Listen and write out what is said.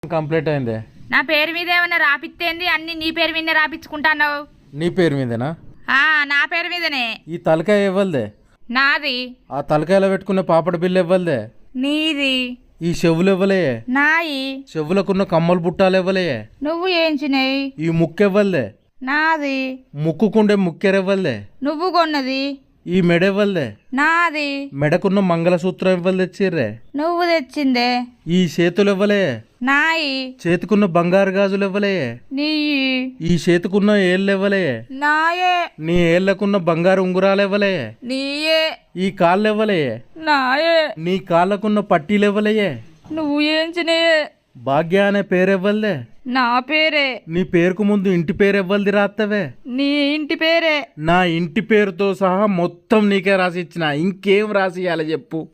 Complete అయింది. నా పేరు మీద ఏమన్నా రాపిత్తేంది? అన్ని నీ పేరు మీదనే రాపించుకుంటాన్నావు. నీ పేరు మీదేనా? నా పేరు మీదనే. ఈ తలకాయ ఇవ్వలదే? నాది. ఆ తలకాయలో పెట్టుకున్న పాపడ బిల్లు ఇవ్వలదే? నీది. ఈ చెవులు ఇవ్వలే? నాయి. చెవులకున్న కమ్మలు బుట్టాలు ఇవ్వలే? నువ్వు ఏంచినాయి. ఈ ముక్కు ఇవ్వలదే? నాది. ముక్కుకుండే ముక్కెరివ్వలదే? నువ్వు కొన్నది. ఈ మెడ ఇవ్వలదే? నాది. మెడకున్న మంగళసూత్రం ఇవ్వలు తెచ్చిర్రే? నువ్వు తెచ్చిందే. ఈ చేతులు ఇవ్వలే? నాయి. చేతికున్న బంగారు గాజులు ఇవ్వలే? నీ. ఈ చేతికున్న ఏళ్ళు ఇవ్వలే? నాయే. నీ ఏళ్లకున్న బంగారు ఉంగురాలు ఇవ్వలే? నీయే. ఈ కాళ్ళు ఇవ్వలే? నాయే. నీ కాళ్ళకున్న పట్టీలు ఇవ్వలే? నువ్వు ఏంచినాయే. భాగ్య అనే పేరు ఇవ్వలే? నా పేరే. నీ పేరుకు ముందు ఇంటి పేరు ఇవ్వలది రాత్తవే? నీ ఇంటి పేరే. నా ఇంటి పేరుతో సహా మొత్తం నీకే రాసి ఇచ్చిన. ఇంకేం రాసి ఇవ్వాలి చెప్పు?